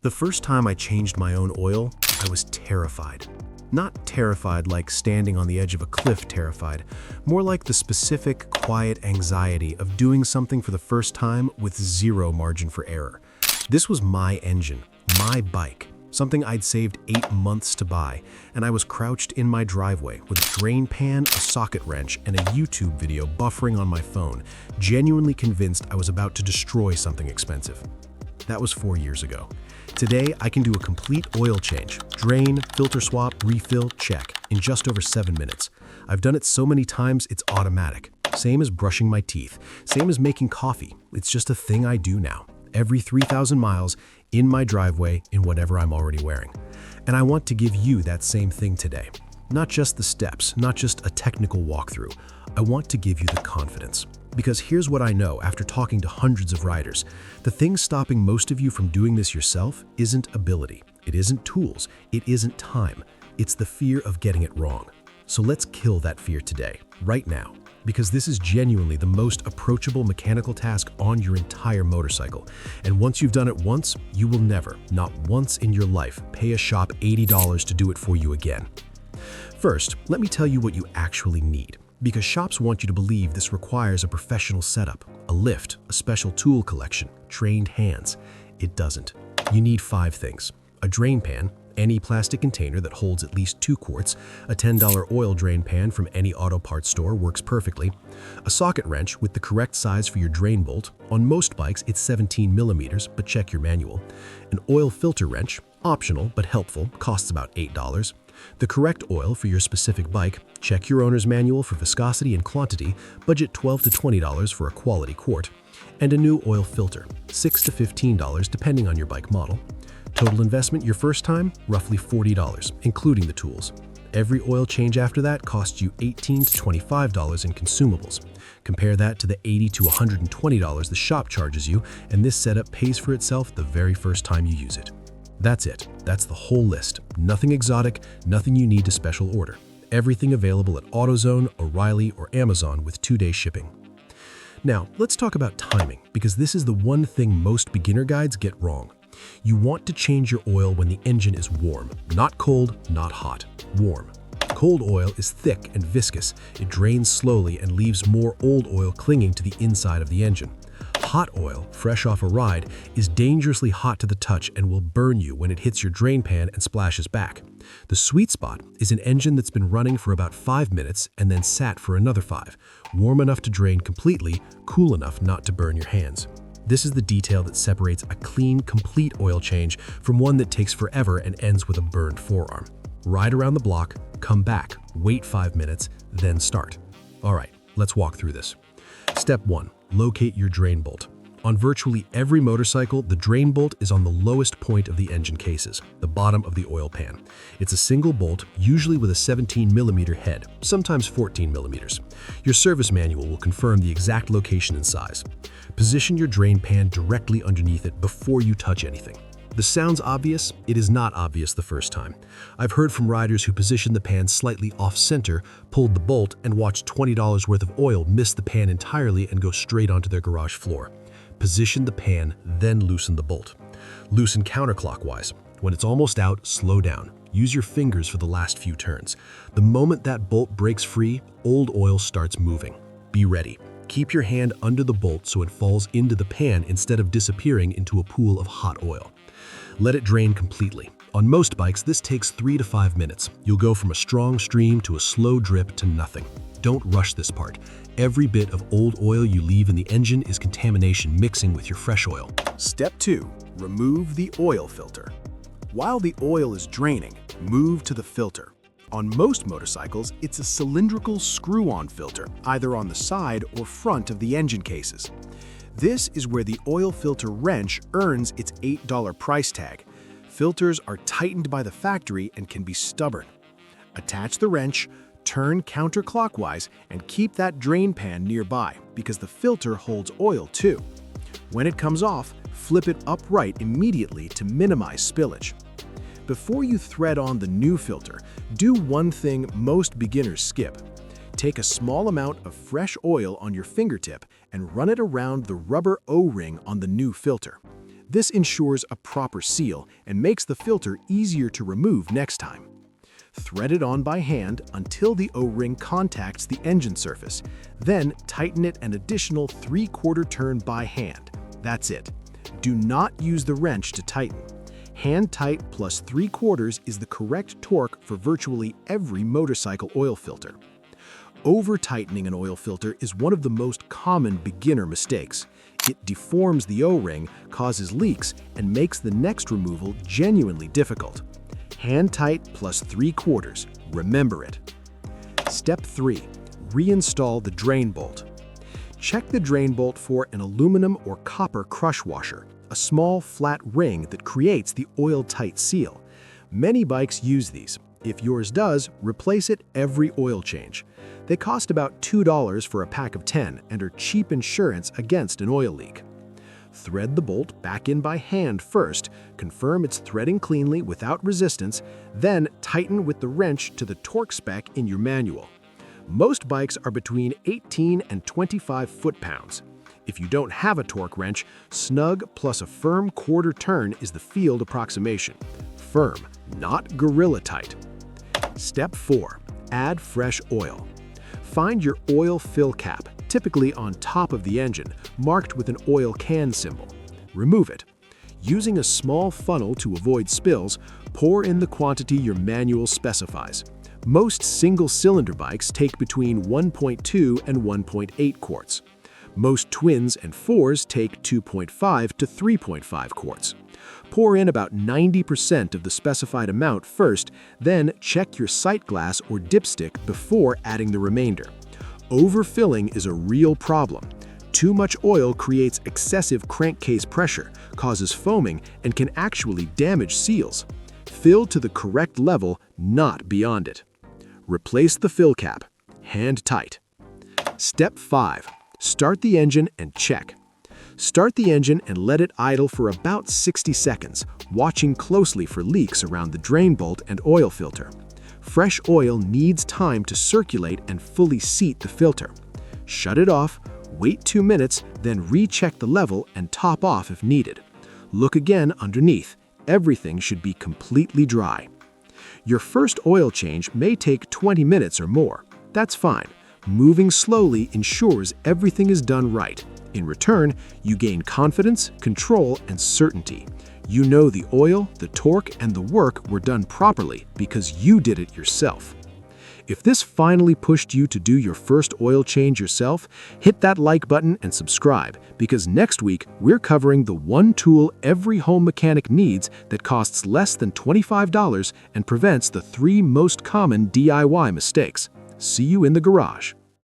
The first time I changed my own oil, I was terrified. Not terrified like standing on the edge of a cliff terrified, more like the specific, quiet anxiety of doing something for the first time with zero margin for error. This was my engine, my bike, something I'd saved 8 months to buy, and I was crouched in my driveway with a drain pan, a socket wrench, and a YouTube video buffering on my phone, genuinely convinced I was about to destroy something expensive. That was 4 years ago. Today, I can do a complete oil change, drain, filter swap, refill, check, in just over 7 minutes. I've done it so many times, it's automatic. Same as brushing my teeth, same as making coffee. It's just a thing I do now. Every 3,000 miles, in my driveway, in whatever I'm already wearing. And I want to give you that same thing today. Not just the steps, not just a technical walkthrough. I want to give you the confidence. Because here's what I know after talking to hundreds of riders. The thing stopping most of you from doing this yourself isn't ability. It isn't tools. It isn't time. It's the fear of getting it wrong. So let's kill that fear today, right now. Because this is genuinely the most approachable mechanical task on your entire motorcycle. And once you've done it once, you will never, not once in your life, pay a shop $80 to do it for you again. First, let me tell you what you actually need. Because shops want you to believe this requires a professional setup, a lift, a special tool collection, trained hands. It doesn't. You need 5 things: a drain pan, any plastic container that holds at least 2 quarts, a $10 oil drain pan from any auto parts store works perfectly, a socket wrench with the correct size for your drain bolt. On most bikes, it's 17 millimeters, but check your manual. An oil filter wrench, optional but helpful, costs about $8. The correct oil for your specific bike, check your owner's manual for viscosity and quantity, budget $12 to $20 for a quality quart, and a new oil filter, $6 to $15 depending on your bike model. Total investment your first time, roughly $40, including the tools. Every oil change after that costs you $18 to $25 in consumables. Compare that to the $80 to $120 the shop charges you, and this setup pays for itself the very first time you use it. That's it. That's the whole list. Nothing exotic, nothing you need to special order. Everything available at AutoZone, O'Reilly, or Amazon with 2-day shipping. Now, let's talk about timing, because this is the one thing most beginner guides get wrong. You want to change your oil when the engine is warm, not cold, not hot, warm. Cold oil is thick and viscous. It drains slowly and leaves more old oil clinging to the inside of the engine. Hot oil, fresh off a ride, is dangerously hot to the touch and will burn you when it hits your drain pan and splashes back. The sweet spot is an engine that's been running for about 5 minutes and then sat for another 5, warm enough to drain completely, cool enough not to burn your hands. This is the detail that separates a clean, complete oil change from one that takes forever and ends with a burned forearm. Ride around the block, come back, wait 5 minutes, then start. All right, let's walk through this. Step 1. Locate your drain bolt. On virtually every motorcycle, the drain bolt is on the lowest point of the engine cases, the bottom of the oil pan. It's a single bolt, usually with a 17 millimeter head, sometimes 14 millimeters. Your service manual will confirm the exact location and size. Position your drain pan directly underneath it before you touch anything. This sounds obvious. It is not obvious the first time. I've heard from riders who positioned the pan slightly off-center, pulled the bolt, and watched $20 worth of oil miss the pan entirely and go straight onto their garage floor. Position the pan, then loosen the bolt. Loosen counterclockwise. When it's almost out, slow down. Use your fingers for the last few turns. The moment that bolt breaks free, old oil starts moving. Be ready. Keep your hand under the bolt so it falls into the pan instead of disappearing into a pool of hot oil. Let it drain completely. On most bikes, this takes 3 to 5 minutes. You'll go from a strong stream to a slow drip to nothing. Don't rush this part. Every bit of old oil you leave in the engine is contamination mixing with your fresh oil. Step 2. Remove the oil filter. While the oil is draining, move to the filter. On most motorcycles, it's a cylindrical screw-on filter, either on the side or front of the engine cases. This is where the oil filter wrench earns its $8 price tag. Filters are tightened by the factory and can be stubborn. Attach the wrench, turn counterclockwise, and keep that drain pan nearby because the filter holds oil too. When it comes off, flip it upright immediately to minimize spillage. Before you thread on the new filter, do one thing most beginners skip. Take a small amount of fresh oil on your fingertip and run it around the rubber O-ring on the new filter. This ensures a proper seal and makes the filter easier to remove next time. Thread it on by hand until the O-ring contacts the engine surface. Then tighten it an additional 3/4 turn by hand. That's it. Do not use the wrench to tighten. Hand tight plus 3/4 is the correct torque for virtually every motorcycle oil filter. Over-tightening an oil filter is one of the most common beginner mistakes. It deforms the O-ring, causes leaks, and makes the next removal genuinely difficult. Hand tight plus 3/4. Remember it. Step 3. Reinstall the drain bolt. Check the drain bolt for an aluminum or copper crush washer, a small flat ring that creates the oil-tight seal. Many bikes use these. If yours does, replace it every oil change. They cost about $2 for a pack of 10 and are cheap insurance against an oil leak. Thread the bolt back in by hand first, confirm it's threading cleanly without resistance, then tighten with the wrench to the torque spec in your manual. Most bikes are between 18 and 25 foot-pounds. If you don't have a torque wrench, snug plus a firm quarter turn is the field approximation. Firm, not gorilla tight. Step 4. Add fresh oil. Find your oil fill cap, typically on top of the engine, marked with an oil can symbol. Remove it. Using a small funnel to avoid spills, pour in the quantity your manual specifies. Most single-cylinder bikes take between 1.2 and 1.8 quarts. Most twins and fours take 2.5 to 3.5 quarts. Pour in about 90% of the specified amount first, then check your sight glass or dipstick before adding the remainder. Overfilling is a real problem. Too much oil creates excessive crankcase pressure, causes foaming, and can actually damage seals. Fill to the correct level, not beyond it. Replace the fill cap. Hand tight. Step 5. Start the engine and check. Start the engine and let it idle for about 60 seconds, watching closely for leaks around the drain bolt and oil filter. Fresh oil needs time to circulate and fully seat the filter. Shut it off, wait 2 minutes, then recheck the level and top off if needed. Look again underneath. Everything should be completely dry. Your first oil change may take 20 minutes or more. That's fine. Moving slowly ensures everything is done right. In return, you gain confidence, control, and certainty. You know the oil, the torque, and the work were done properly because you did it yourself. If this finally pushed you to do your first oil change yourself, hit that like button and subscribe, because next week we're covering the one tool every home mechanic needs that costs less than $25 and prevents the 3 most common DIY mistakes. See you in the garage.